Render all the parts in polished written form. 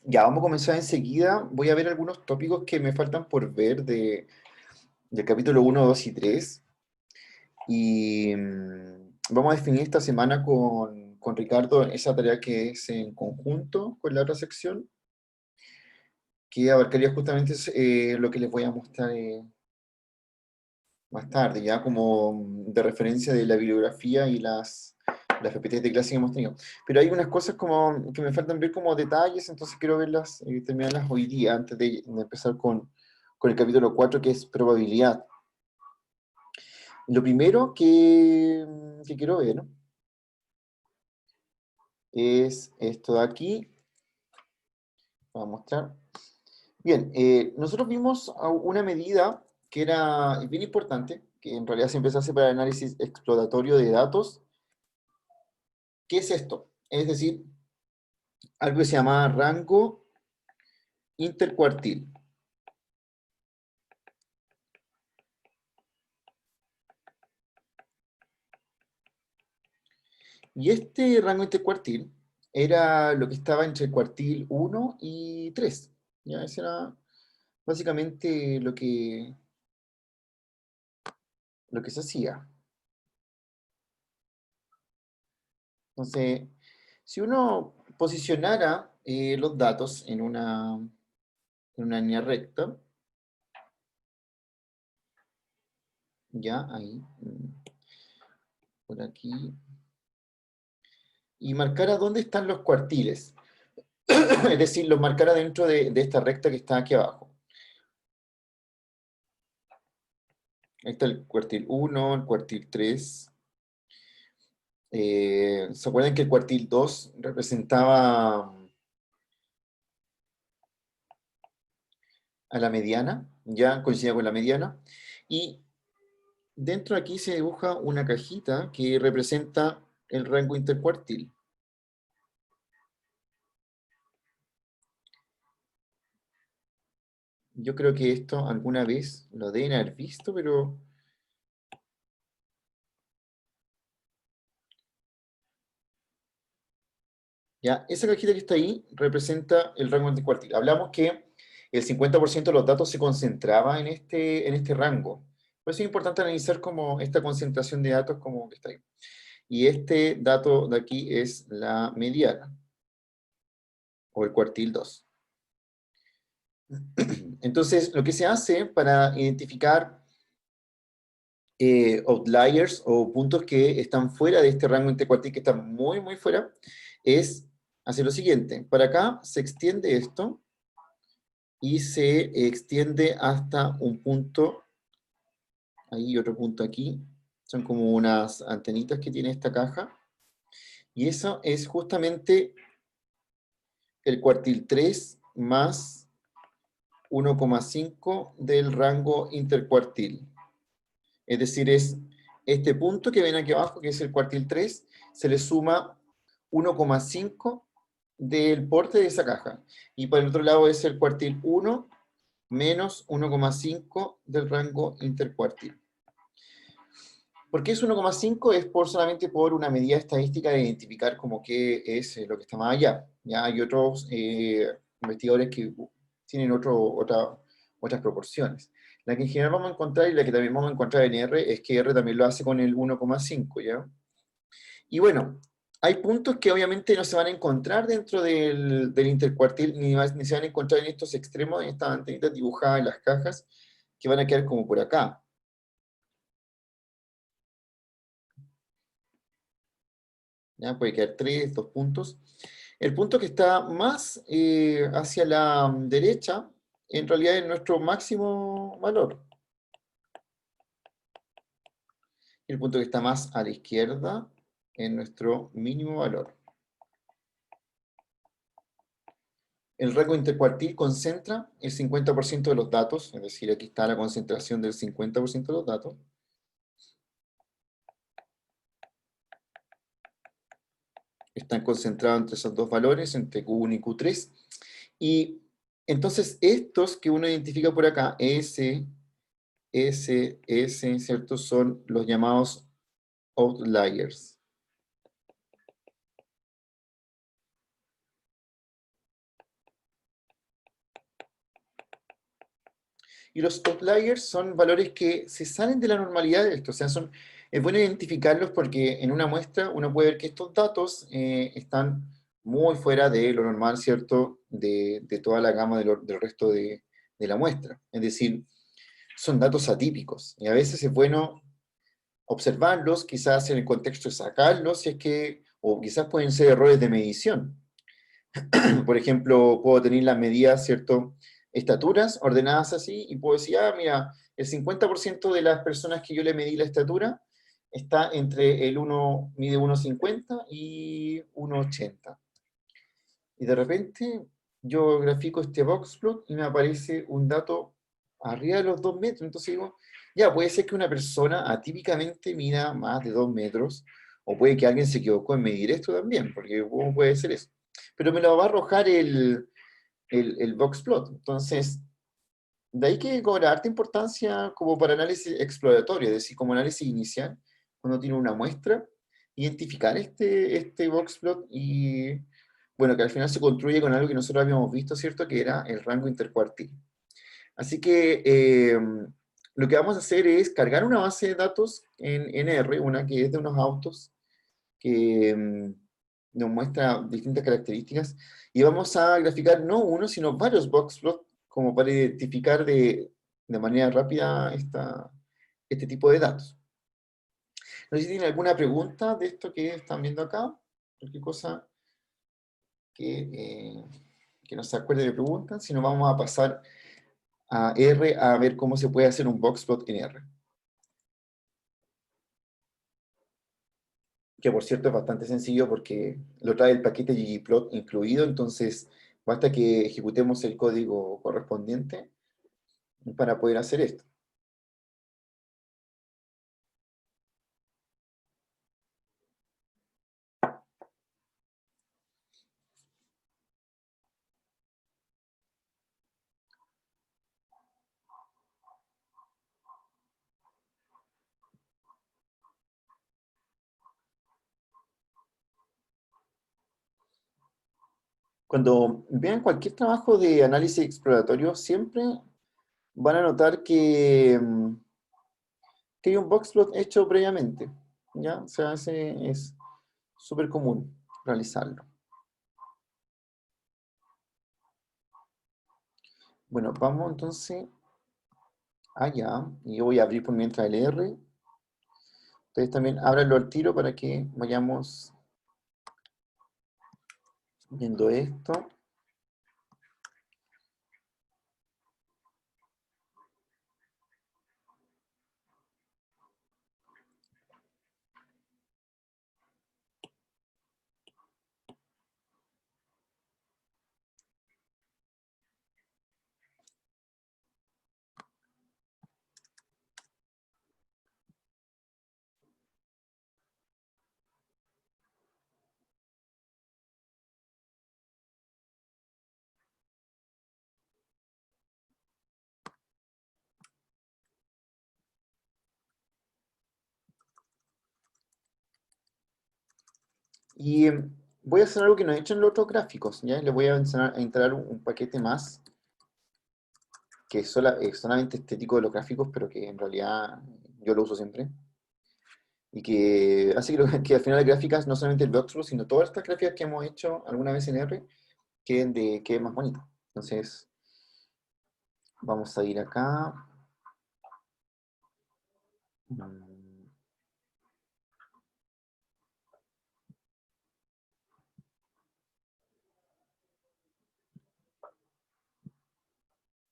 Ya, vamos a comenzar enseguida. Voy a ver algunos tópicos que me faltan por ver del capítulo uno, 2 y 3. Y vamos a definir esta semana con Ricardo esa tarea que es en conjunto con la otra sección, que abarcaría justamente lo que les voy a mostrar más tarde, ya como de referencia de la bibliografía y las PPTs de clase que hemos tenido. Pero hay unas cosas como que me faltan ver como detalles, entonces quiero verlas, terminarlas hoy día, antes de empezar con el capítulo 4 que es probabilidad. Lo primero que quiero ver es esto de aquí. Voy a mostrar. Bien, nosotros vimos una medida que era bien importante, que en realidad se empezó a hacer para el análisis exploratorio de datos. ¿Qué es esto? Es decir, algo que se llama rango intercuartil. Y este rango intercuartil era lo que estaba entre el cuartil 1 y 3. ¿Ya? Ese era básicamente lo que se hacía. Entonces, si uno posicionara los datos en una línea recta, ya ahí, por aquí, y marcara dónde están los cuartiles, es decir, los marcara dentro de esta recta que está aquí abajo. Ahí está el cuartil 1, el cuartil 3. ¿Se acuerdan que el cuartil 2 representaba a la mediana? Ya coincidía con la mediana. Y dentro de aquí se dibuja una cajita que representa el rango intercuartil. Yo creo que esto alguna vez lo deben haber visto, pero ya, esa cajita que está ahí representa el rango intercuartil. Hablamos que el 50% de los datos se concentraba en este rango. Por eso es importante analizar como esta concentración de datos como que está ahí. Y este dato de aquí es la mediana, o el cuartil 2. Entonces, lo que se hace para identificar outliers o puntos que están fuera de este rango intercuartil, que están muy, muy fuera, es hacer lo siguiente. Para acá se extiende esto y se extiende hasta un punto, ahí otro punto aquí, son como unas antenitas que tiene esta caja, y eso es justamente el cuartil 3 más 1,5 del rango intercuartil. Es decir, es este punto que ven aquí abajo, que es el cuartil 3, se le suma 1,5 del porte de esa caja. Y por el otro lado es el cuartil 1 menos 1,5 del rango intercuartil. ¿Por qué es 1,5? Es solamente por una medida estadística de identificar como qué es lo que está más allá. Ya hay otros investigadores que tienen otras proporciones. La que en general vamos a encontrar y la que también vamos a encontrar en R es que R también lo hace con el 1,5, ¿ya? Y bueno, hay puntos que obviamente no se van a encontrar dentro del intercuartil, ni se van a encontrar en estos extremos, en estas antenitas dibujadas en las cajas, que van a quedar como por acá. ¿Ya? Puede quedar 3, 2 puntos. El punto que está más hacia la derecha, en realidad es nuestro máximo valor. El punto que está más a la izquierda es nuestro mínimo valor. El rango intercuartil concentra el 50% de los datos, es decir, aquí está la concentración del 50% de los datos. Están concentrados entre esos dos valores, entre Q1 y Q3. Y entonces estos que uno identifica por acá, S, ¿cierto? Son los llamados outliers. Y los outliers son valores que se salen de la normalidad de esto. O sea, es bueno identificarlos porque en una muestra uno puede ver que estos datos están muy fuera de lo normal, ¿cierto? De toda la gama del resto de la muestra. Es decir, son datos atípicos. Y a veces es bueno observarlos, quizás en el contexto de sacarlos, si es que, o quizás pueden ser errores de medición. Por ejemplo, puedo tener las medidas, ¿cierto? Estaturas ordenadas así, y puedo decir, ah, mira, el 50% de las personas que yo le medí la estatura está entre el 1, mide 1,50 y 1,80. Y de repente yo grafico este boxplot y me aparece un dato arriba de los 2 metros. Entonces digo, ya, puede ser que una persona atípicamente mida más de 2 metros, o puede que alguien se equivocó en medir esto también, porque ¿cómo puede ser eso? Pero me lo va a arrojar el boxplot. Entonces, de ahí que cobra harta importancia como para análisis exploratorio, es decir, como análisis inicial, cuando tiene una muestra, identificar este boxplot y, bueno, que al final se construye con algo que nosotros habíamos visto, ¿cierto? Que era el rango intercuartil. Así que lo que vamos a hacer es cargar una base de datos en R, una que es de unos autos, que nos muestra distintas características, y vamos a graficar no uno, sino varios boxplots, como para identificar de manera rápida este tipo de datos. No sé si tienen alguna pregunta de esto que están viendo acá, cualquier cosa que, que no se acuerde de preguntas, si no vamos a pasar a R a ver cómo se puede hacer un boxplot en R. Que por cierto es bastante sencillo porque lo trae el paquete ggplot incluido, entonces basta que ejecutemos el código correspondiente para poder hacer esto. Cuando vean cualquier trabajo de análisis exploratorio, siempre van a notar que hay un boxplot hecho previamente, ¿ya? O sea, ese es súper común realizarlo. Bueno, vamos entonces allá, y yo voy a abrir por mientras el R. Ustedes también ábranlo al tiro para que vayamos viendo esto. Y voy a hacer algo que no he hecho en los otros gráficos, ¿ya? Les voy a enseñar a instalar un paquete más que es solamente estético de los gráficos, pero que en realidad yo lo uso siempre. Y que hace que al final las gráficas, no solamente el Vectru, sino todas estas gráficas que hemos hecho alguna vez en R, queden más bonitas. Entonces, vamos a ir acá. Mm,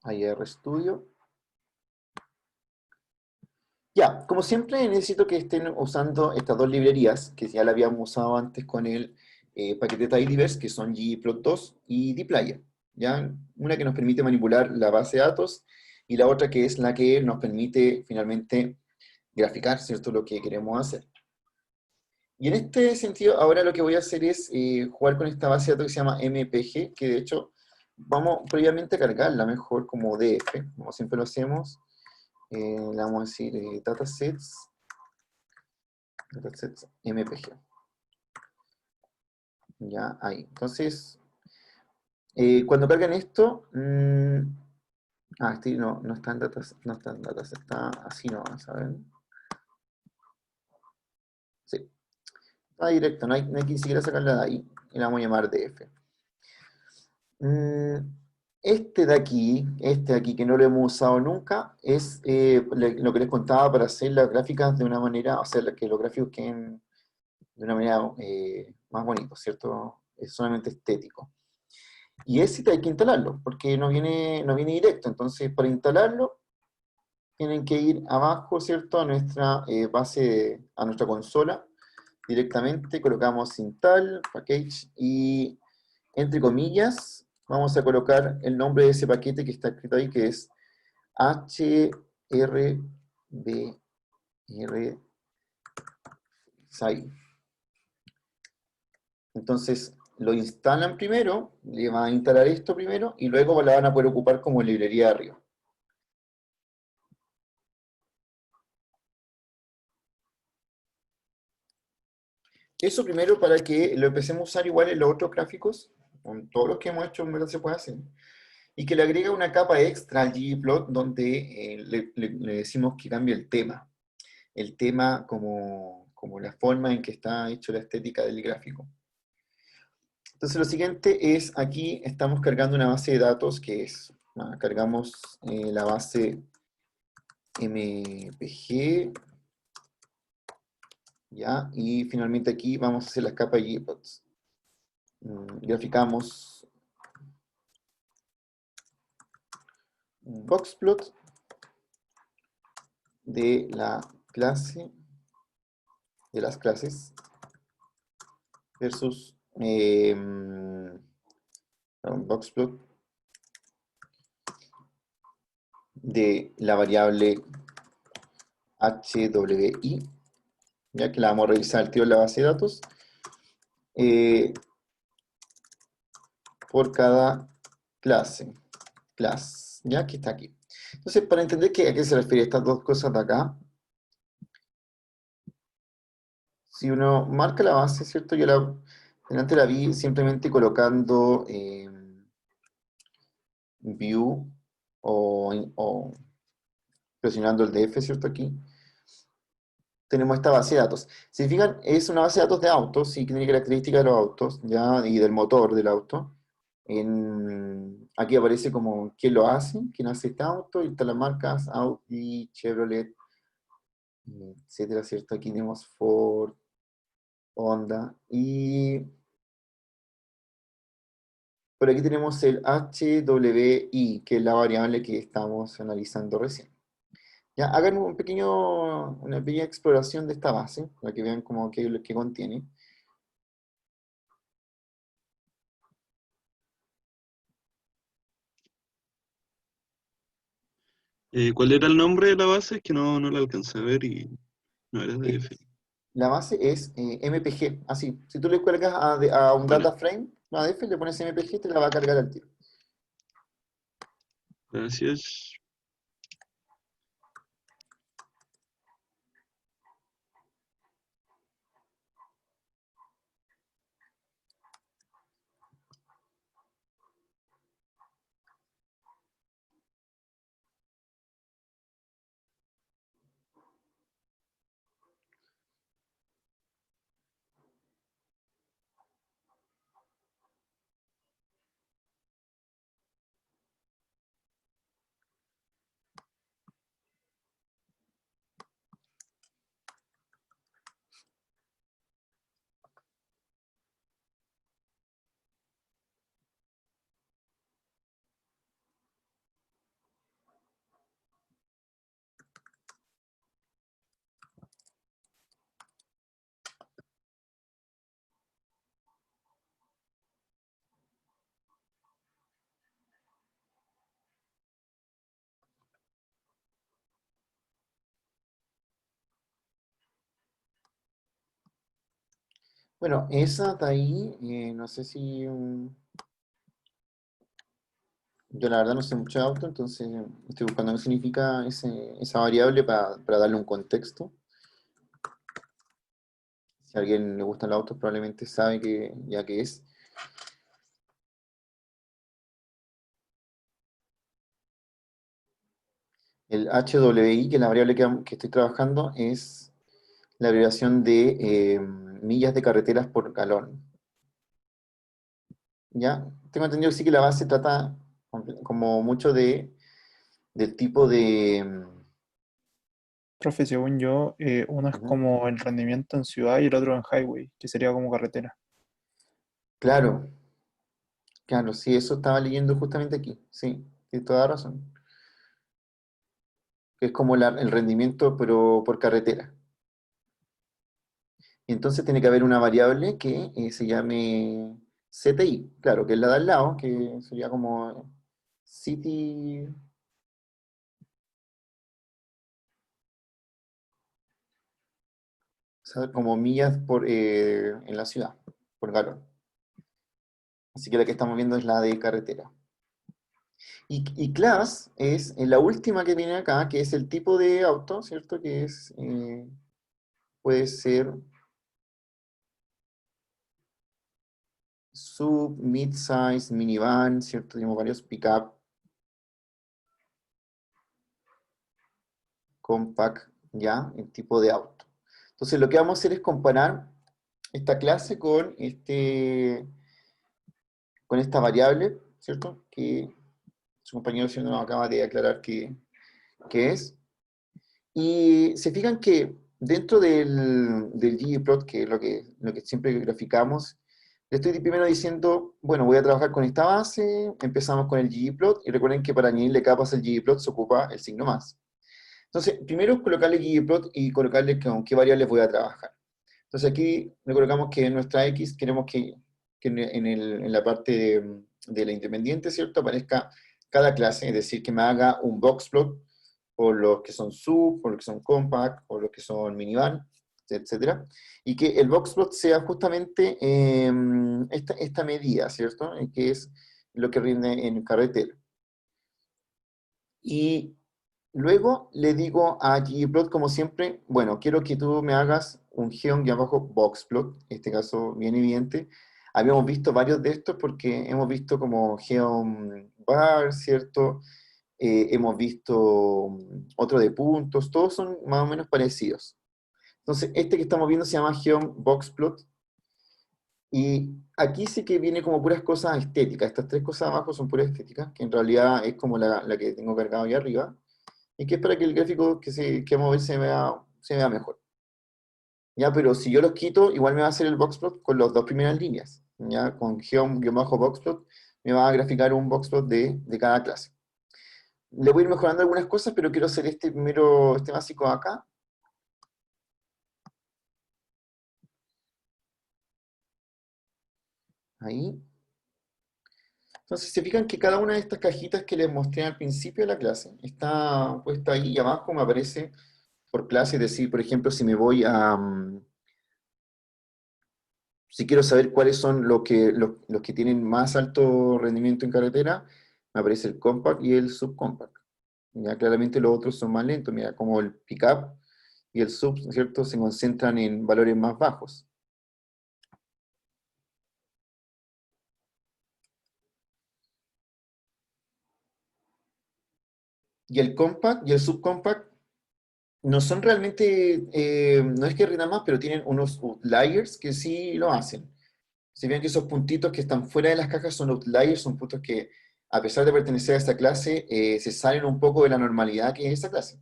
Ahí RStudio. Ya, como siempre necesito que estén usando estas dos librerías, que ya la habíamos usado antes con el paquete Tidyverse, que son ggplot2 y dplyr. ¿Ya? Una que nos permite manipular la base de datos y la otra que es la que nos permite finalmente graficar, ¿cierto?, lo que queremos hacer. Y en este sentido, ahora lo que voy a hacer es jugar con esta base de datos que se llama MPG, que de hecho vamos previamente a cargarla mejor como DF, como siempre lo hacemos. Le vamos a decir datasets MPG. Ya, ahí. Entonces, cuando cargan esto, Este no, no está en datas, no está en datas, está así nomás, a ver. Sí, está directo, no hay que ni siquiera sacarla de ahí, y la vamos a llamar DF. Mm, este de aquí que no lo hemos usado nunca, es lo que les contaba para hacer las gráficas de una manera, o sea, que los gráficos queden de una manera más bonitos, ¿cierto? Es solamente estético. Y ese hay que instalarlo, porque no viene directo. Entonces, para instalarlo, tienen que ir abajo, ¿cierto? A nuestra base, a nuestra consola. Directamente colocamos install, package, y entre comillas, vamos a colocar el nombre de ese paquete que está escrito ahí, que es HRBR. Entonces, lo instalan primero, le van a instalar esto primero, y luego la van a poder ocupar como librería de arriba. Eso primero para que lo empecemos a usar igual en los otros gráficos, con todos los que hemos hecho, en verdad se puede hacer. Y que le agrega una capa extra al ggplot donde le decimos que cambie el tema. El tema como la forma en que está hecho la estética del gráfico. Entonces lo siguiente es, aquí estamos cargando una base de datos que es, cargamos la base mpg, ¿ya? Y finalmente aquí vamos a hacer las capas ggplots. Graficamos un boxplot de la clase, de las clases, versus un boxplot de la variable HWI, ya que la vamos a revisar al tiro en la base de datos, por cada clase, ya que está aquí. Entonces, para entender a qué se refiere estas dos cosas de acá, si uno marca la base, ¿cierto? Yo delante la vi simplemente colocando view o presionando el DF, ¿cierto? Aquí tenemos esta base de datos. Si se fijan, es una base de datos de autos, y que tiene características de los autos, ¿ya? Y del motor del auto. Aquí aparece como quién lo hace, quién hace este auto, y están las marcas Audi, Chevrolet, etcétera, ¿cierto? Aquí tenemos Ford, Honda, y por aquí tenemos el HWI, que es la variable que estamos analizando recién. Ya, hagan una pequeña exploración de esta base, para que vean como qué es lo que contiene. ¿Cuál era el nombre de la base? Es que no la alcancé a ver y no era de Eh, F. La base es MPG, así. Si tú le cuelgas a un Vale, data frame, una def, le pones MPG, te la va a cargar al tiro. gracias. Bueno, esa de ahí, no sé si... yo la verdad no sé mucho de auto, entonces estoy buscando qué significa esa variable para darle un contexto. Si a alguien le gustan los autos, probablemente sabe ya que es. El HWI, que es la variable que estoy trabajando, es la abreviación de millas de carreteras por galón. ¿Ya? Tengo entendido que sí que la base trata como mucho del tipo de... Profe, según yo, uno es ujú. como el rendimiento en ciudad y el otro en highway, que sería como carretera. Claro, claro, sí, eso estaba leyendo justamente aquí. Sí, tienes toda razón. Que es como el rendimiento, pero por carretera. Y entonces tiene que haber una variable que se llame CTI, claro, que es la de al lado, que sería como City, o sea, como millas en la ciudad, por galón. Así que la que estamos viendo es la de carretera. Y class es la última que viene acá, que es el tipo de auto, ¿cierto? Que es, puede ser sub, mid-size, minivan, ¿cierto? Tenemos varios pick-up, compact, ¿ya? El tipo de auto. Entonces lo que vamos a hacer es comparar esta clase con esta variable, ¿cierto? Que su compañero sí nos acaba de aclarar que es. Y se fijan que dentro del ggplot, que es lo que siempre graficamos, le estoy primero diciendo, bueno, voy a trabajar con esta base, empezamos con el ggplot, y recuerden que para añadirle capas al ggplot se ocupa el signo más. Entonces, primero colocarle ggplot y colocarle con qué variables voy a trabajar. Entonces aquí le colocamos que en nuestra X queremos que en la parte de la independiente, ¿cierto? Aparezca cada clase, es decir, que me haga un boxplot por los que son sub, por los que son compact, por los que son minivan, etcétera. Y que el boxplot sea justamente esta medida, ¿cierto? Que es lo que rinde en carretera. Y luego le digo a ggplot, como siempre, bueno, quiero que tú me hagas un geom-boxplot, en este caso bien evidente. Habíamos visto varios de estos porque hemos visto como geom bar, ¿cierto? Hemos visto otro de puntos, todos son más o menos parecidos. Entonces, este que estamos viendo se llama geom-boxplot. Y aquí sí que viene como puras cosas estéticas. Estas tres cosas abajo son puras estéticas, que en realidad es como la que tengo cargado ahí arriba y que es para que el gráfico que vamos a ver se vea mejor. ¿Ya? Pero si yo los quito, igual me va a hacer el boxplot con las dos primeras líneas. ¿Ya? Con geom-boxplot me va a graficar un boxplot de cada clase. Le voy a ir mejorando algunas cosas, pero quiero hacer este primero, este básico acá. Ahí. Entonces, se fijan que cada una de estas cajitas que les mostré al principio de la clase está puesta ahí y abajo me aparece por clase, es decir, por ejemplo, si me voy si quiero saber cuáles son los que tienen más alto rendimiento en carretera, me aparece el compact y el subcompact. Ya claramente los otros son más lentos, mira, como el pickup y el sub, ¿cierto? Se concentran en valores más bajos. Y el compact y el subcompact no son realmente, no es que rindan más, pero tienen unos outliers que sí lo hacen. Si bien que esos puntitos que están fuera de las cajas son outliers, son puntos que, a pesar de pertenecer a esta clase, se salen un poco de la normalidad que es esa clase.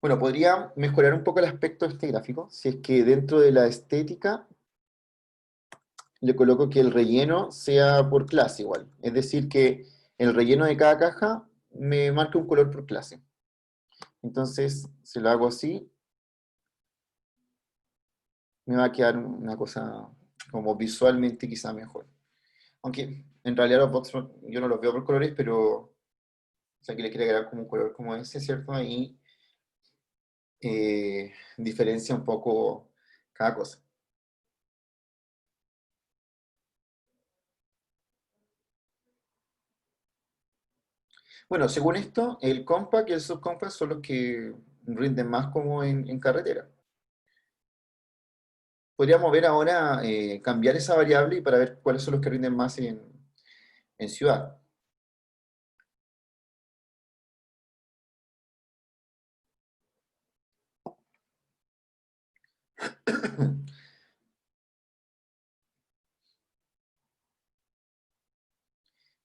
Bueno, podría mejorar un poco el aspecto de este gráfico, si es que dentro de la estética le coloco que el relleno sea por clase igual. Es decir, que el relleno de cada caja me marque un color por clase. Entonces, si lo hago así, me va a quedar una cosa como visualmente quizá mejor. Aunque en realidad los box yo no los veo por colores, pero o sea, que le quiere agregar como un color como ese, ¿cierto? Ahí diferencia un poco cada cosa. Bueno, según esto, el compact y el subcompact son los que rinden más como en carretera. Podríamos ver ahora, cambiar esa variable y para ver cuáles son los que rinden más en ciudad.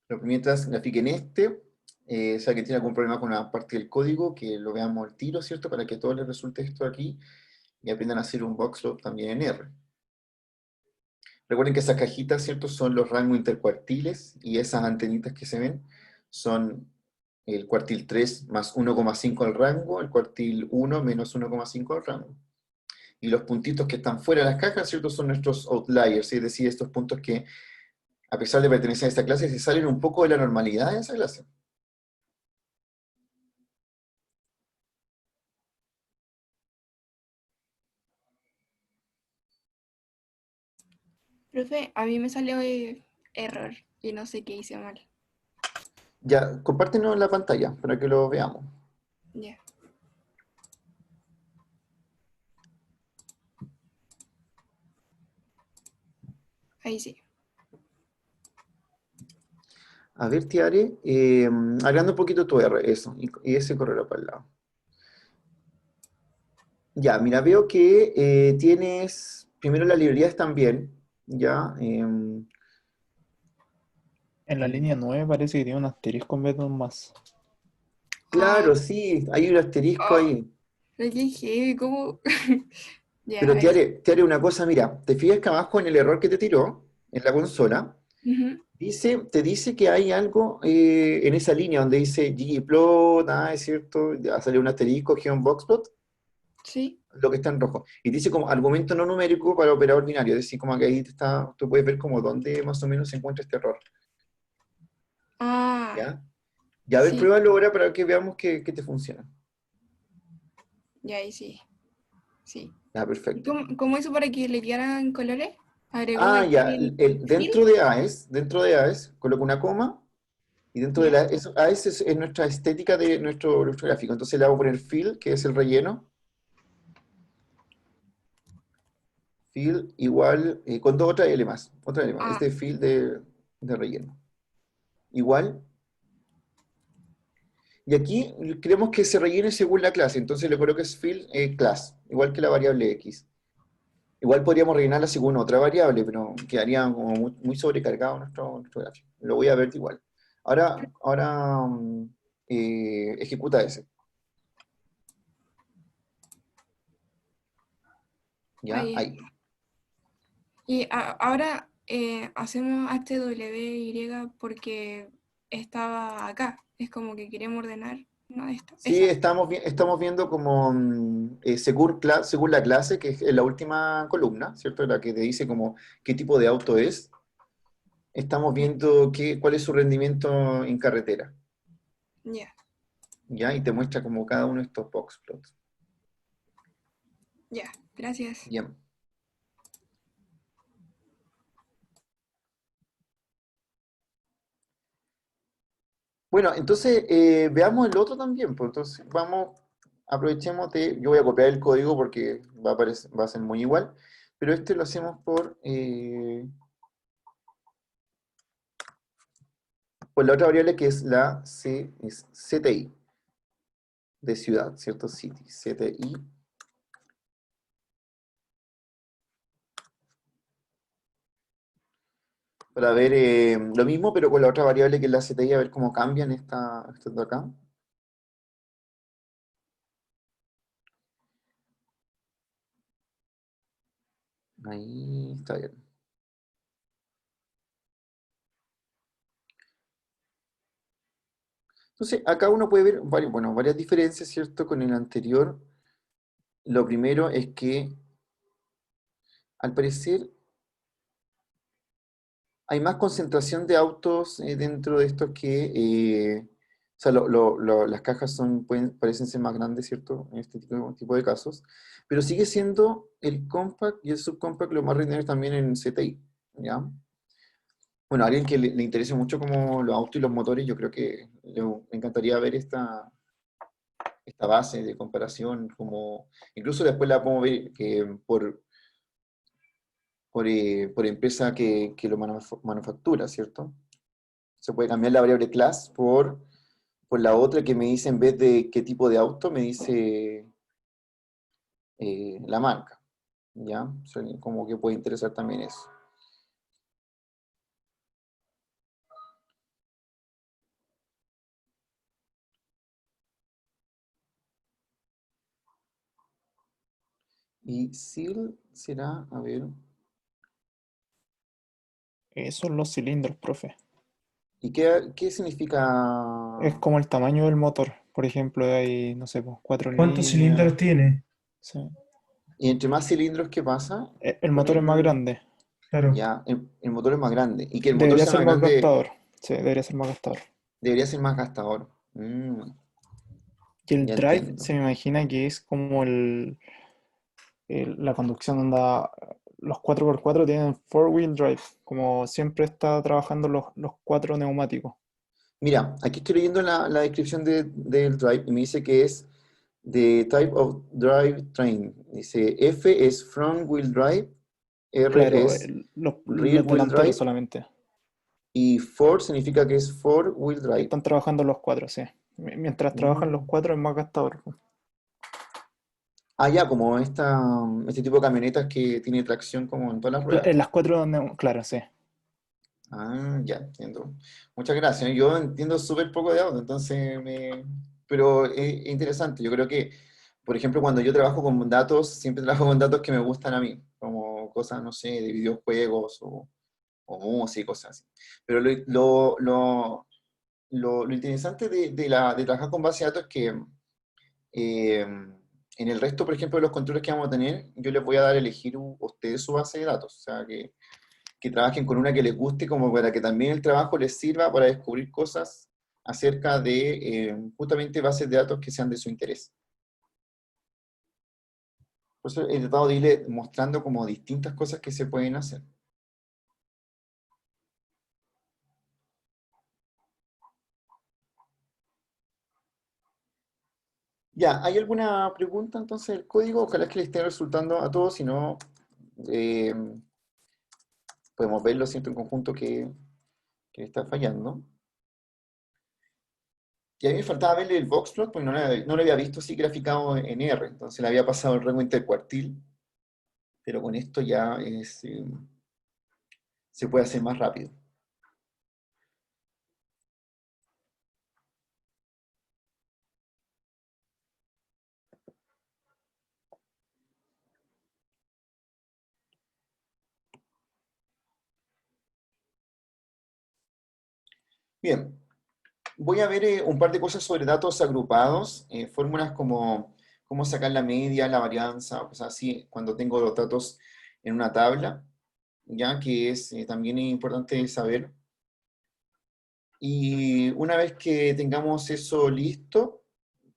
Pero mientras grafiquen o sea que tiene algún problema con una parte del código, que lo veamos al tiro, ¿cierto? Para que a todos les resulte esto aquí y aprendan a hacer un voxlog también en R. Recuerden que esas cajitas, ¿cierto? Son los rangos intercuartiles y esas antenitas que se ven son el cuartil 3 más 1,5 al rango, el cuartil 1 menos 1,5 al rango. Y los puntitos que están fuera de las cajas, ¿cierto? Son nuestros outliers, es decir, estos puntos que, a pesar de pertenecer a esta clase, se salen un poco de la normalidad de esa clase. Profe, a mí me salió error y no sé qué hice mal. Ya, compártenos la pantalla para que lo veamos. Ya. Ahí sí. A ver, Tiare, agranda un poquito tu R, eso, y ese correrá para el lado. Ya, mira, veo que tienes, primero las librerías también, ya. En la línea 9 parece que tiene un asterisco en vez de un más. Ay, Claro, sí, hay un asterisco oh, ahí. pero qué heavy, ¿cómo? Ya, Pero ahí sí. te haré una cosa, mira, te fijas que abajo en el error que te tiró, en la consola, Ujú. te dice que hay algo en esa línea donde dice ggplot, es cierto, ya sale un asterisco, boxplot, Sí. lo que está en rojo. Y dice como argumento no numérico para operador binario, es decir, como que ahí tú puedes ver como dónde más o menos se encuentra este error, Ah, ¿ya? Ya, a ver, sí. pruébalo ahora para que veamos que te funciona. Ya, ahí sí. Sí. Ya, ¿Y perfecto. cómo hizo para que le quedaran colores? Agregó Ah, aquí ya, el dentro fill. de AES, coloca una coma, y dentro de Ya. AES es nuestra estética de nuestro gráfico. Entonces le vamos a poner fill, que es el relleno. Fill igual, con dos otra L más, otra L más. Ah, Este es fill de relleno. Igual. Y aquí queremos que se rellene según la clase, entonces le coloques fill class, igual que la variable x. Igual podríamos rellenarla según otra variable, pero quedaría como muy sobrecargado nuestro gráfico. Lo voy a ver igual. Ahora ejecuta ese. ¿Ya? ahí Ahí. está. Y ahora hacemos HWY porque estaba acá. Es como que queremos ordenar una de estas. Sí, Esa. estamos viendo como según la clase, que es en la última columna, ¿cierto? La que te dice como qué tipo de auto es. Estamos Ya. viendo cuál es su rendimiento en carretera, Ya. ¿ya? Y te muestra como cada uno de estos box plots. Ya. Gracias. Bien. Bueno, entonces veamos el otro también. Pues entonces aprovechemos yo voy a copiar el código porque va a ser muy igual, pero este lo hacemos por la otra variable que es es CTI, de ciudad, ¿cierto? City, CTI. Para ver lo mismo, pero con la otra variable que es la CTI, a ver cómo cambian estas de acá. Ahí está bien. Entonces, acá uno puede ver varias diferencias, ¿cierto? Con el anterior. Lo primero es que, al parecer, hay más concentración de autos dentro de estos o sea, las cajas parecen ser más grandes, ¿cierto? En este tipo de casos. Pero sigue siendo el compact y el subcompact lo más rindidor también en CTI, ¿ya? Bueno, a alguien que le interese mucho como los autos y los motores, yo creo que le encantaría ver esta base de comparación, como incluso después la podemos ver que por empresa que lo manufactura, ¿cierto? Se puede cambiar la variable class por la otra que me dice en vez de qué tipo de auto, me dice la marca, ¿ya? O sea, como que puede interesar también eso. Y SIL será, a ver, Esos son los cilindros, profe. ¿y qué significa? Es como el tamaño del motor. Por ejemplo, hay, no sé, pues, 4 ¿Cuántos líneas. cilindros tiene? Sí. Y entre más cilindros, ¿qué pasa El con motor es más el, grande. Claro. ya, el motor es más grande? Y que el motor Debería sea ser más más grande gastador. Sí, debería ser más gastador. debería ser más gastador. Y el Ya drive entiendo. se me imagina que es como la conducción onda. Los 4x4 tienen four-wheel drive, como siempre está trabajando los cuatro neumáticos. Mira, aquí estoy leyendo la descripción del drive y me dice que es the type of drive train. Dice F es front wheel drive, R Claro, es rear los wheel delanteros drive solamente. y four significa que es four wheel drive. Están trabajando los cuatro, sí. Mientras trabajan los Mm. cuatro es más gastador. Ah, ya, como este tipo de camionetas que tiene tracción como en todas las ruedas. En las cuatro, claro, sí. Ah, ya, entiendo. Muchas gracias. Yo entiendo súper poco de auto, entonces Pero es interesante. Yo creo que, por ejemplo, cuando yo trabajo con datos, siempre trabajo con datos que me gustan a mí, como cosas, no sé, de videojuegos o música y cosas así. Pero lo interesante de trabajar con base de datos es que en el resto, por ejemplo, de los controles que vamos a tener, yo les voy a dar a elegir a ustedes su base de datos. O sea, que trabajen con una que les guste, como para que también el trabajo les sirva para descubrir cosas acerca de justamente bases de datos que sean de su interés. Por eso he tratado de irle mostrando como distintas cosas que se pueden hacer. Ya, ¿hay alguna pregunta entonces del código? Ojalá que le esté resultando a todos, si no, eh, podemos verlo siempre en conjunto que está fallando. Y a mí me faltaba verle el boxplot, porque no lo había visto así graficado en R, entonces le había pasado el rango intercuartil, pero con esto ya se puede hacer más rápido. Bien, voy a ver un par de cosas sobre datos agrupados, fórmulas como cómo sacar la media, la varianza, o cosas así, cuando tengo los datos en una tabla, ya que es también importante saber. Y una vez que tengamos eso listo,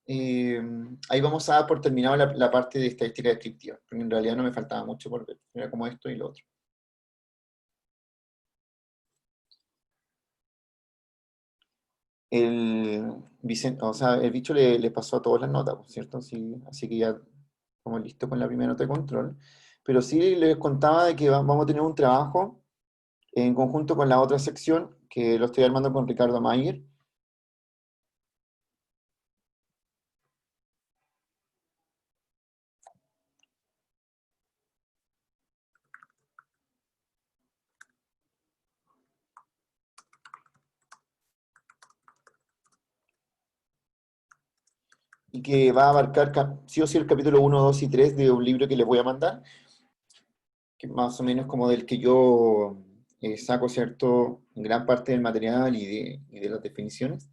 eh, ahí vamos a dar por terminado la parte de estadística descriptiva, porque en realidad no me faltaba mucho por ver, era como esto y lo otro. O sea, el bicho le pasó a todas las notas, pues, ¿cierto? Sí, así que ya estamos listos con la primera nota de control. Pero sí les contaba de que vamos a tener un trabajo en conjunto con la otra sección, que lo estoy armando con Ricardo Mayer. Y que va a abarcar sí o sí el capítulo 1, 2 y 3 de un libro que les voy a mandar, que más o menos como del que yo saco, ¿cierto?, gran parte del material y de las definiciones.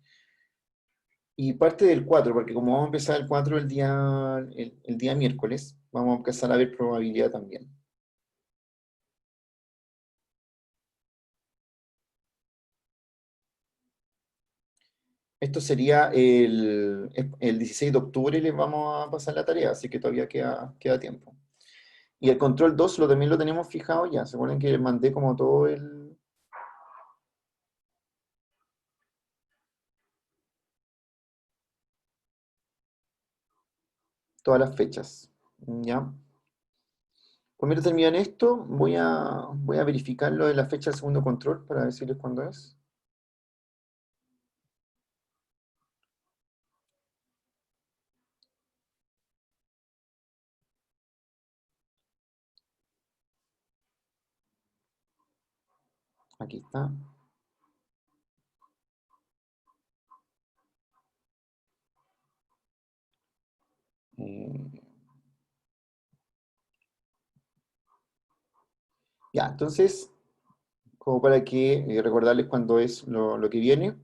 Y parte del 4 porque como vamos a empezar el 4 el día miércoles, vamos a empezar a ver probabilidad también. Esto sería el 16 de octubre, les vamos a pasar la tarea, así que todavía queda tiempo. Y el control 2 también lo tenemos fijado ya. ¿Se acuerdan que les mandé como todas las fechas? ¿Ya? Pues mira, terminan esto, voy a verificar lo de la fecha del segundo control para decirles cuándo es. Aquí está. Eh, ya, entonces, como para que recordarles cuándo es lo que viene.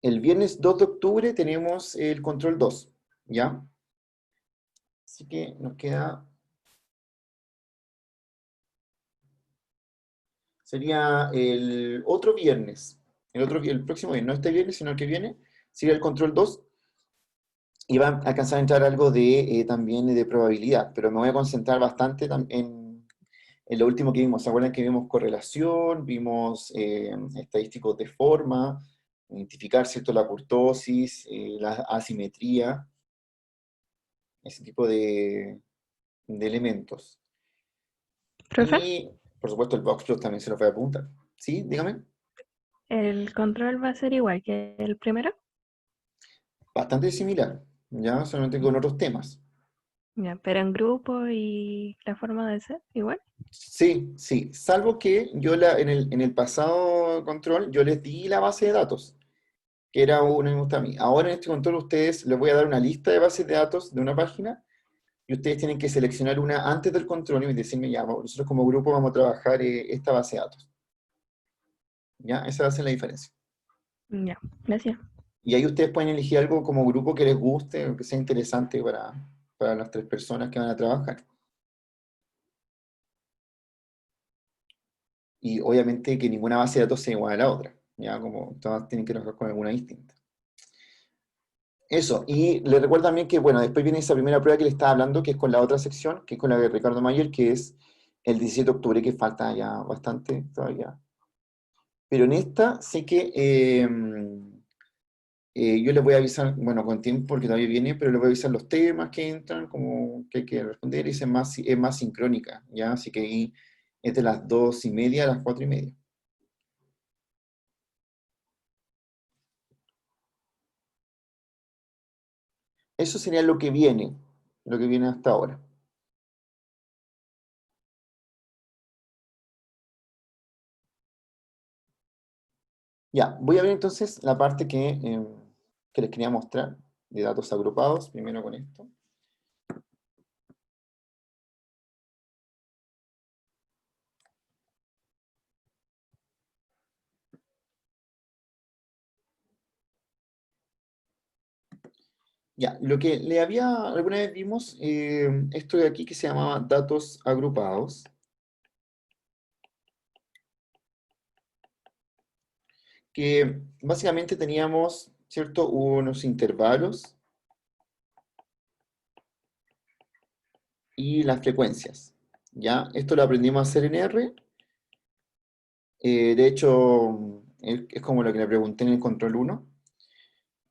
El viernes 2 de octubre tenemos el control 2, ¿ya? Así que nos queda... Sería el otro viernes, el próximo viernes, no este viernes, sino el que viene, sería el control 2 y va a alcanzar a entrar algo de también de probabilidad, pero me voy a concentrar bastante en lo último que vimos. ¿Se acuerdan que vimos correlación, vimos estadísticos de forma, identificar, ¿cierto?, la kurtosis, la asimetría, ese tipo de elementos? Profe, Y, por supuesto, el box plot también se lo voy a apuntar. ¿Sí? Dígame. el control va a ser igual que el primero. Bastante similar, ya, solamente con otros temas. Ya, pero en grupo y la forma de ser igual. Sí, sí, salvo que yo en el pasado control yo les di la base de datos, que era una que me gusta a mí. Ahora en este control ustedes les voy a dar una lista de bases de datos de una página y ustedes tienen que seleccionar una antes del control y decirme, ya, nosotros como grupo vamos a trabajar esta base de datos. ¿Ya? Esa va a ser la diferencia. Ya, gracias. Y ahí ustedes pueden elegir algo como grupo que les guste o que sea interesante para las 3 personas que van a trabajar. Y obviamente que ninguna base de datos sea igual a la otra, ya como todas tienen que trabajar con alguna distinta. Eso, y le recuerdo también que, bueno, después viene esa primera prueba que le estaba hablando, que es con la otra sección, que es con la de Ricardo Mayer, que es el 17 de octubre, que falta ya bastante todavía. Pero en esta sé que yo les voy a avisar, bueno, con tiempo porque todavía viene, pero les voy a avisar los temas que entran, como que hay que responder, y es más sincrónica, ¿ya? Así que ahí es de las 2:30 a las 4:30. Eso sería lo que viene hasta ahora. Ya, voy a ver entonces la parte que les quería mostrar de datos agrupados, primero con esto. Ya, lo que alguna vez vimos, esto de aquí que se llamaba datos agrupados, que básicamente teníamos, ¿cierto?, unos intervalos y las frecuencias, ¿ya? Esto lo aprendimos a hacer en R. De hecho, es como lo que le pregunté en el control 1,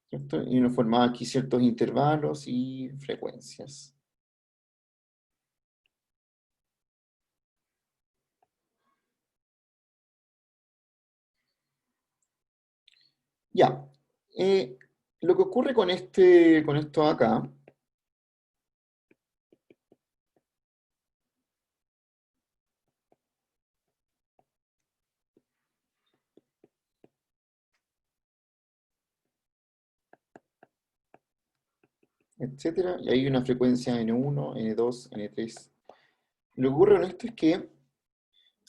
¿cierto? Y uno formaba aquí ciertos intervalos y frecuencias. Ya, lo que ocurre con esto acá, etcétera, y hay una frecuencia N1, N2, N3. Lo que ocurre con esto es que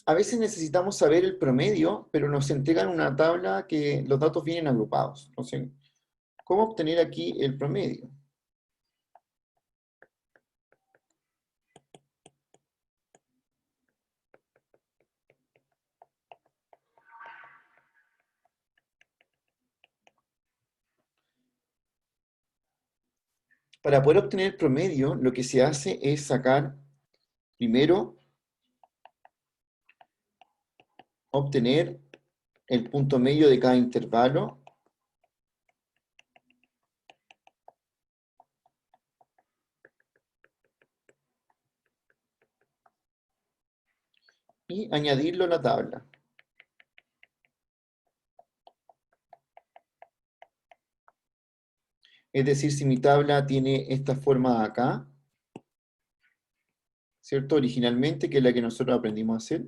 a veces necesitamos saber el promedio, pero nos entregan una tabla que los datos vienen agrupados. Entonces, ¿cómo obtener aquí el promedio? Para poder obtener el promedio, lo que se hace es sacar, primero, obtener el punto medio de cada intervalo, y añadirlo a la tabla. Es decir, si mi tabla tiene esta forma acá, ¿cierto? Originalmente, que es la que nosotros aprendimos a hacer,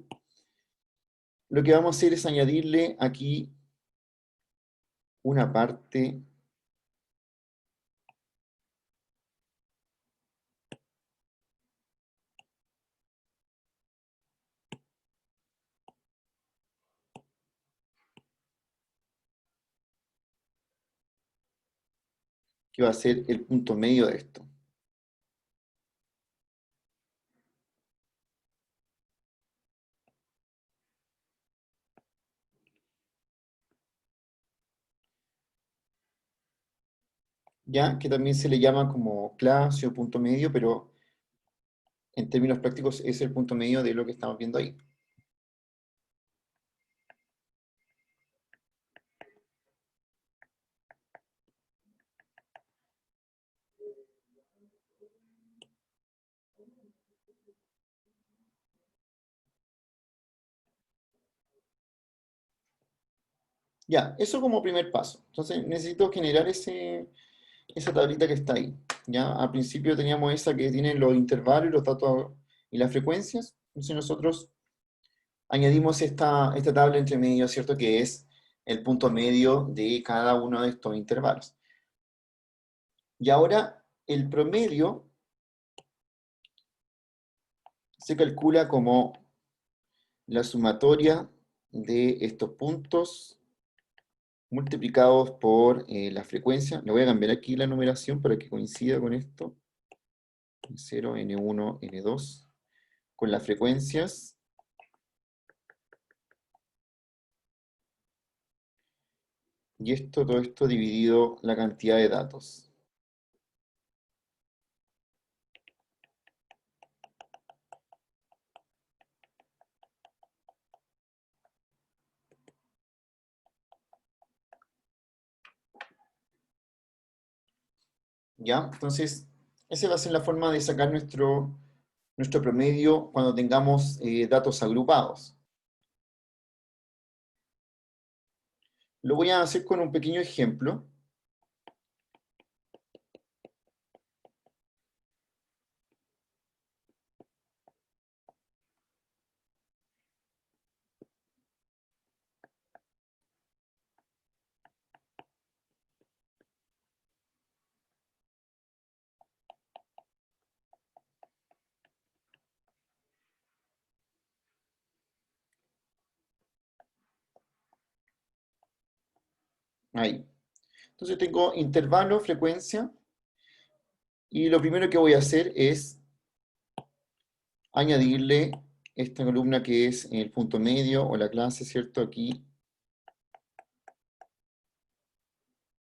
lo que vamos a hacer es añadirle aquí una parte que va a ser el punto medio de esto. Ya, que también se le llama como clase o punto medio, pero en términos prácticos es el punto medio de lo que estamos viendo ahí. Ya, eso como primer paso. Entonces necesito generar esa tablita que está ahí. Ya, al principio teníamos esa que tiene los intervalos y los datos y las frecuencias. Entonces nosotros añadimos esta tabla entre medio, ¿cierto? Que es el punto medio de cada uno de estos intervalos. Y ahora el promedio se calcula como la sumatoria de estos puntos multiplicados por la frecuencia. Le voy a cambiar aquí la numeración para que coincida con esto. 0, N1, N2, con las frecuencias. Y esto, todo esto dividido la cantidad de datos. ¿Ya? Entonces, esa va a ser la forma de sacar nuestro promedio cuando tengamos datos agrupados. Lo voy a hacer con un pequeño ejemplo. Ahí. Entonces tengo intervalo, frecuencia, y lo primero que voy a hacer es añadirle esta columna que es el punto medio o la clase, ¿cierto? Aquí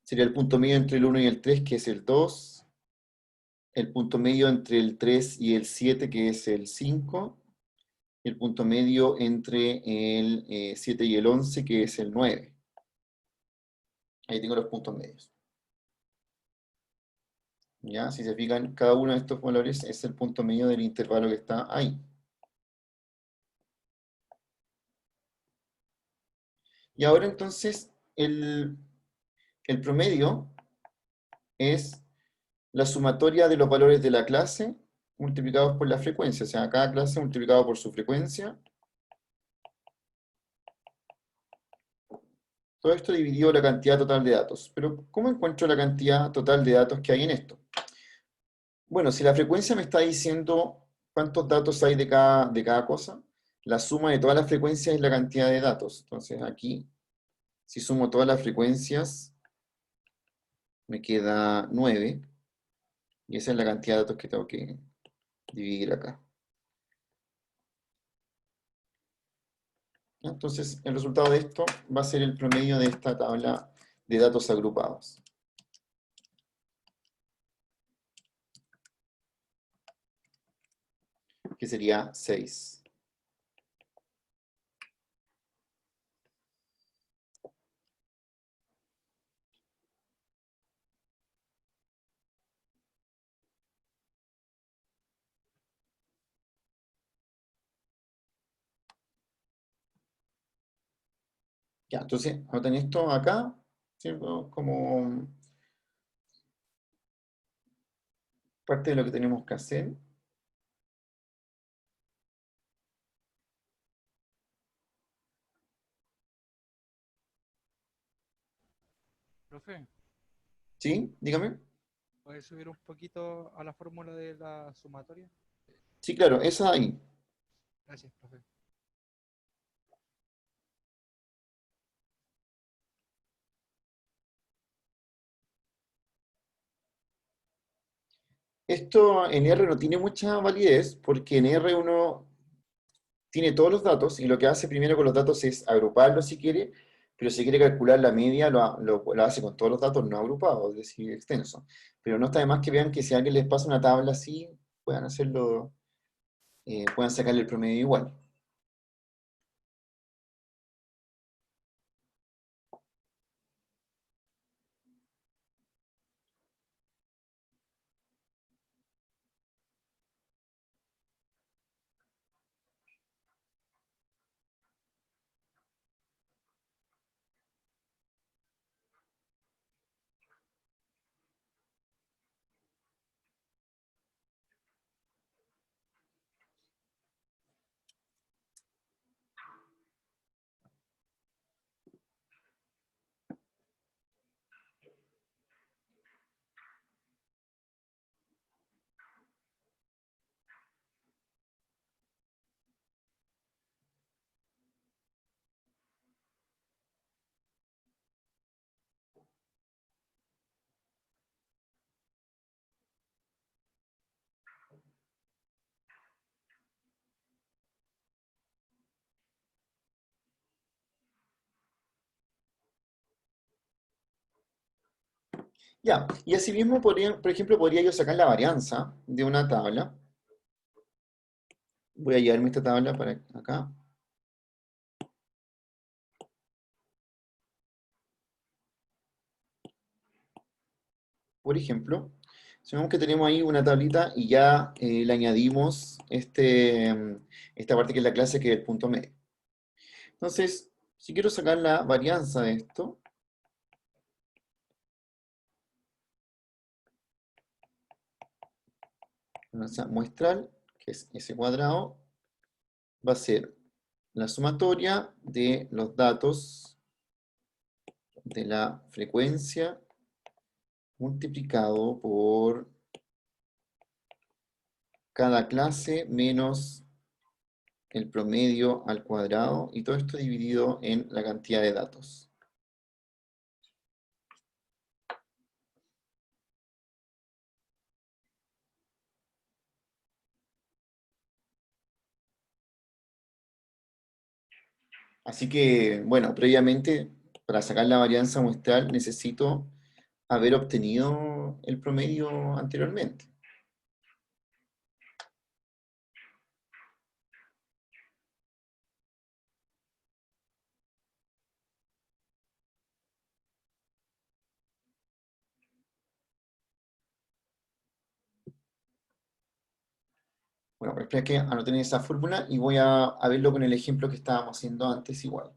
sería el punto medio entre el 1 y el 3, que es el 2. El punto medio entre el 3 y el 7, que es el 5. Y el punto medio entre el 7 y el 11, que es el 9. Ahí tengo los puntos medios. ¿Ya? Si se fijan, cada uno de estos valores es el punto medio del intervalo que está ahí. Y ahora entonces el promedio es la sumatoria de los valores de la clase multiplicados por la frecuencia. O sea, cada clase multiplicado por su frecuencia. Todo esto dividido la cantidad total de datos. Pero, ¿cómo encuentro la cantidad total de datos que hay en esto? Bueno, si la frecuencia me está diciendo cuántos datos hay de cada cosa, la suma de todas las frecuencias es la cantidad de datos. Entonces aquí, si sumo todas las frecuencias, me queda 9. Y esa es la cantidad de datos que tengo que dividir acá. ¿Ya? Entonces, el resultado de esto va a ser el promedio de esta tabla de datos agrupados. Que sería 6. Ya, entonces anoten esto acá, ¿cierto? Como parte de lo que tenemos que hacer. Profe, ¿Sí? Dígame. ¿puedes subir un poquito a la fórmula de la sumatoria? Sí, claro, esa ahí. Gracias, profe. Esto en R no tiene mucha validez porque en R uno tiene todos los datos y lo que hace primero con los datos es agruparlos si quiere, pero si quiere calcular la media lo hace con todos los datos no agrupados, es decir, extenso. Pero no está de más que vean que si a alguien les pasa una tabla así, puedan hacerlo, puedan sacarle el promedio igual. Ya, y asimismo, por ejemplo, podría yo sacar la varianza de una tabla. Voy a llevarme esta tabla para acá. Por ejemplo, supongamos que tenemos ahí una tablita y ya le añadimos esta parte que es la clase, que es el punto medio. Entonces, si quiero sacar la varianza de esto, varianza muestral, que es ese cuadrado, va a ser la sumatoria de los datos de la frecuencia multiplicado por cada clase menos el promedio al cuadrado, y todo esto dividido en la cantidad de datos. Así que, bueno, previamente, para sacar la varianza muestral, necesito haber obtenido el promedio anteriormente. Bueno, pues espera que anoten esa fórmula y voy a verlo con el ejemplo que estábamos haciendo antes igual.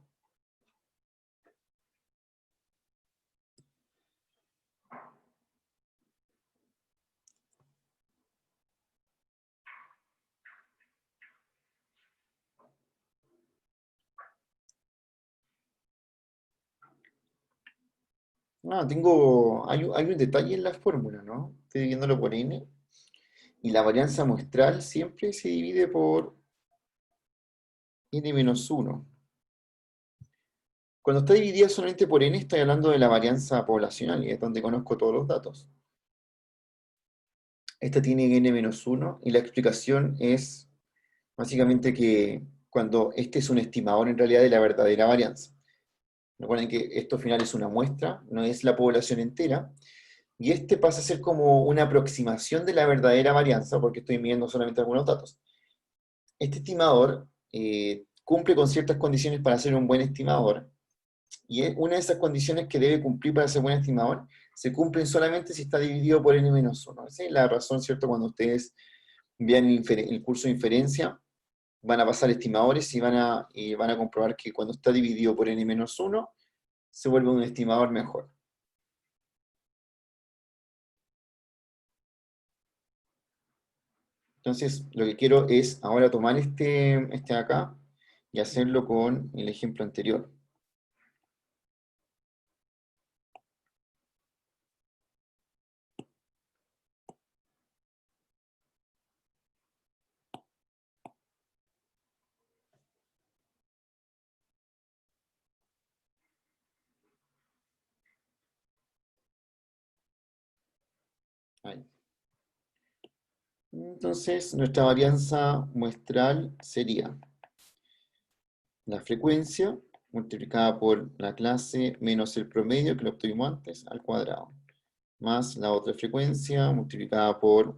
Hay un detalle en la fórmula, ¿no? Estoy dividiéndolo por n, y la varianza muestral siempre se divide por n menos 1. Cuando está dividida solamente por n, estoy hablando de la varianza poblacional, y es donde conozco todos los datos. Esta tiene n menos 1, y la explicación es básicamente que cuando este es un estimador en realidad de la verdadera varianza. Recuerden que esto al final es una muestra, no es la población entera, y este pasa a ser como una aproximación de la verdadera varianza, porque estoy midiendo solamente algunos datos. Este estimador cumple con ciertas condiciones para ser un buen estimador, y una de esas condiciones que debe cumplir para ser buen estimador se cumplen solamente si está dividido por n-1. Esa es la razón, ¿cierto? Cuando ustedes vean el curso de inferencia, van a pasar estimadores y van a comprobar que cuando está dividido por n-1, se vuelve un estimador mejor. Entonces, lo que quiero es ahora tomar este de acá y hacerlo con el ejemplo anterior. Ahí. Entonces, nuestra varianza muestral sería la frecuencia multiplicada por la clase menos el promedio, que lo obtuvimos antes, al cuadrado, más la otra frecuencia multiplicada por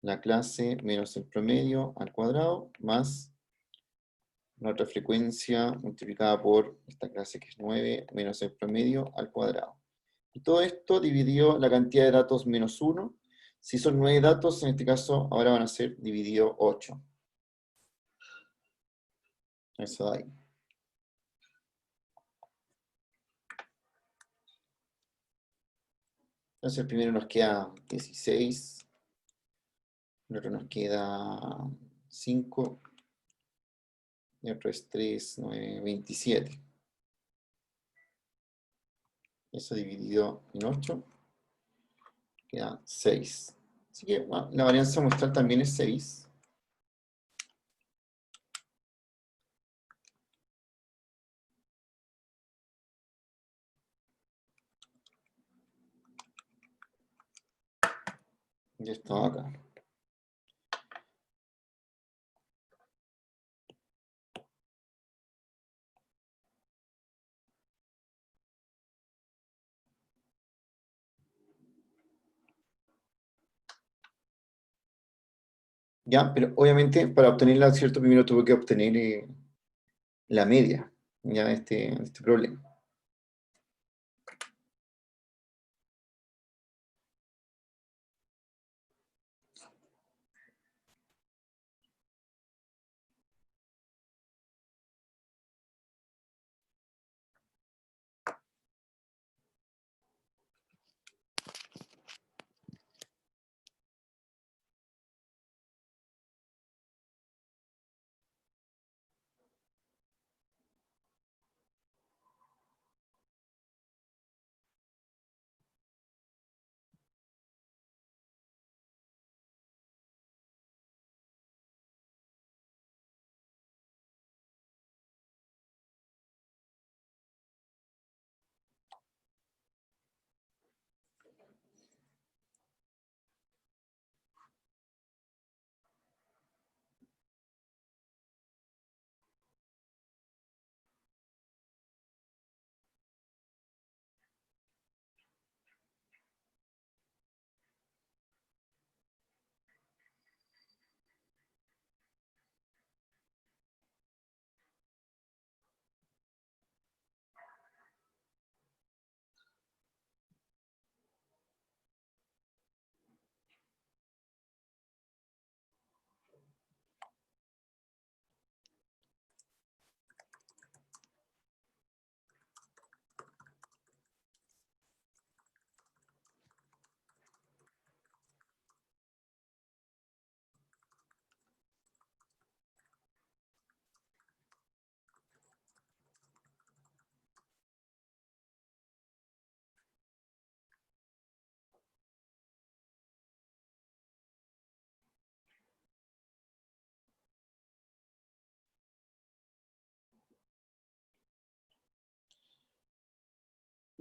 la clase menos el promedio al cuadrado, más la otra frecuencia multiplicada por esta clase que es 9 menos el promedio al cuadrado. Y todo esto dividido la cantidad de datos menos 1. Si son 9 datos, en este caso, ahora van a ser dividido 8. Eso da ahí. Entonces el primero nos queda 16. El otro nos queda 5. Y otro es 3, 9, 27. Eso dividido en 8. Queda 6. Así que bueno, la varianza muestral también es 6. Y esto acá. Ya, pero obviamente para obtenerla, ¿cierto? Primero tuve que obtener la media, ya, de este problema.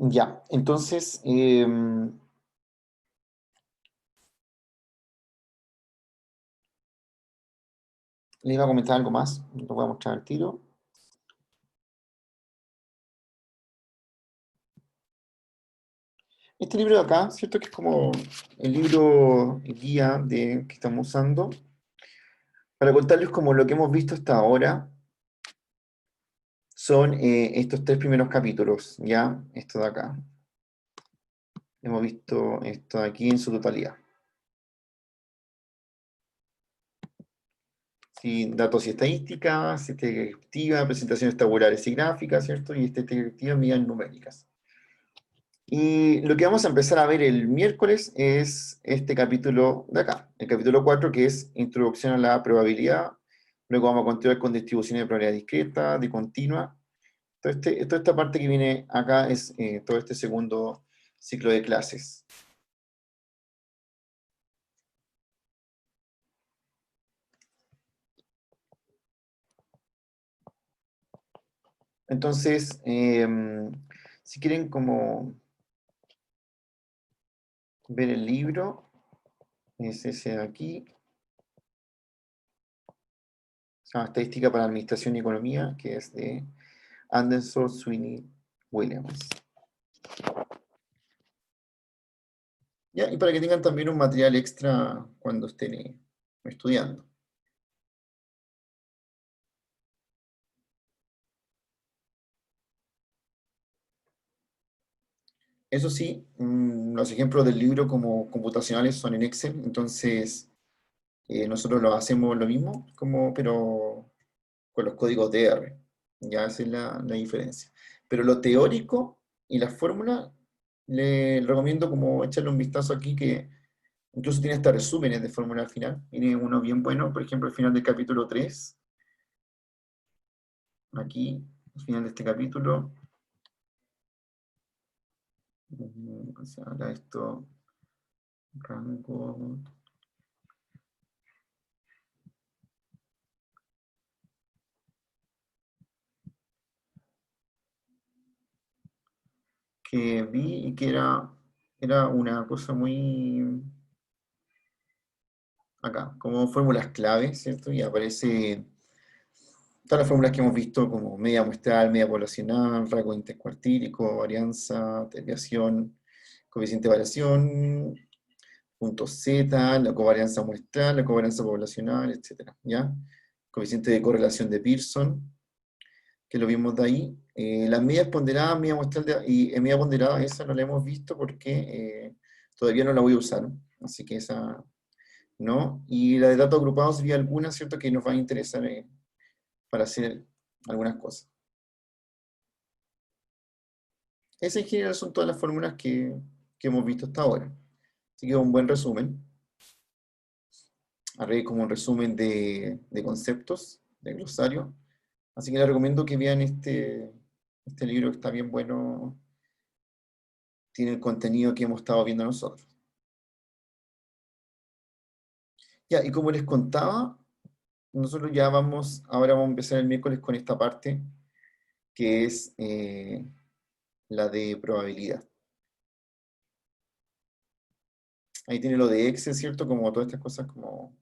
Ya, entonces, le iba a comentar algo más, lo voy a mostrar al tiro. Este libro de acá, ¿cierto? Que es como el libro guía que estamos usando, para contarles como lo que hemos visto hasta ahora, son estos 3 primeros capítulos, ¿ya? Esto de acá. Hemos visto esto de aquí en su totalidad. Sí, datos y estadísticas, estadística descriptiva, presentaciones tabulares y gráficas, ¿cierto? Y estadística descriptiva, medidas numéricas. Y lo que vamos a empezar a ver el miércoles es este capítulo de acá, el capítulo 4, que es Introducción a la Probabilidad. Luego vamos a continuar con distribuciones de probabilidad discreta, de continua. Toda esta parte que viene acá es todo este segundo ciclo de clases. Entonces, si quieren como ver el libro, es ese de aquí. Se llama Estadística para Administración y Economía, que es de Anderson Sweeney Williams. Ya, y para que tengan también un material extra cuando estén estudiando. Eso sí, los ejemplos del libro como computacionales son en Excel, entonces nosotros lo hacemos lo mismo, pero con los códigos DR. Ya esa es la diferencia. Pero lo teórico y las fórmulas, le recomiendo como echarle un vistazo aquí, que incluso tiene hasta resúmenes de fórmula al final. Tiene uno bien bueno, por ejemplo, al final del capítulo 3. Aquí, al final de este capítulo. Se habla esto, rango. Que vi y que era una cosa muy acá, como fórmulas clave, ¿cierto? Y aparece todas las fórmulas que hemos visto como media muestral, media poblacional, rasgo intercuartílico, varianza, desviación, coeficiente de variación, punto Z, la covarianza muestral, la covarianza poblacional, etcétera, ¿ya? Coeficiente de correlación de Pearson, que lo vimos de ahí. Las medias ponderadas, media muestral y media ponderada, esa no la hemos visto porque todavía no la voy a usar, así que esa no. Y la de datos agrupados vi algunas, ¿cierto?, que nos van a interesar para hacer algunas cosas. Esas en general son todas las fórmulas que hemos visto hasta ahora. Así que un buen resumen. Haré como un resumen de conceptos, de glosario. Así que les recomiendo que vean este libro, que está bien bueno. Tiene el contenido que hemos estado viendo nosotros. Ya, y como les contaba, nosotros ya ahora vamos a empezar el miércoles con esta parte, que es la de probabilidad. Ahí tiene lo de Excel, ¿cierto? Como todas estas cosas, como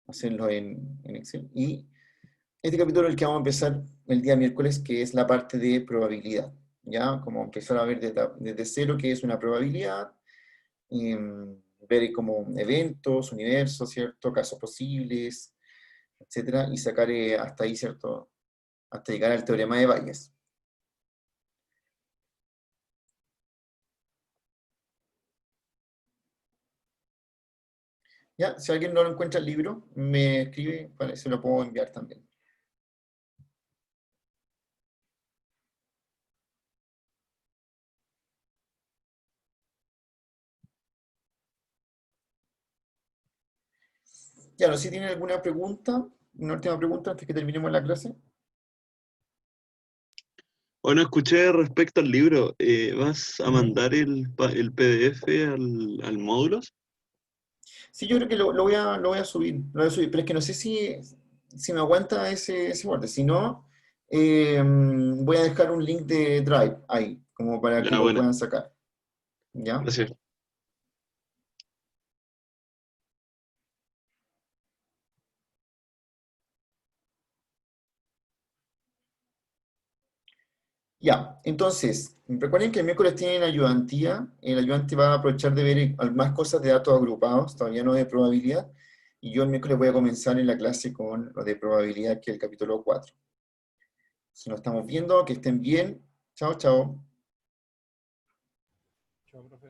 hacerlo en Excel. Y este capítulo es el que vamos a empezar el día miércoles, que es la parte de probabilidad. ¿Ya? Como empezar a ver desde cero qué es una probabilidad, ver como eventos, universos, ¿cierto? Casos posibles, etcétera, y sacar hasta ahí, ¿cierto? Hasta llegar al teorema de Bayes. Ya, si alguien no lo encuentra el libro, me escribe, se lo puedo enviar también. Ya, no sé si tienen alguna pregunta, una última pregunta antes que terminemos la clase. Bueno, escuché respecto al libro, ¿vas a mandar el PDF al módulos? Sí, yo creo que lo voy a subir, pero es que no sé si me aguanta ese borde. Si no, voy a dejar un link de Drive ahí, como para que Ya, lo bueno, puedan sacar. ¿Ya? gracias. Ya, entonces, recuerden que el miércoles tienen ayudantía. El ayudante va a aprovechar de ver más cosas de datos agrupados, todavía no de probabilidad. Y yo el miércoles voy a comenzar en la clase con lo de probabilidad, que es el capítulo 4. Si nos estamos viendo, que estén bien. Chao, chao. Chao, profe.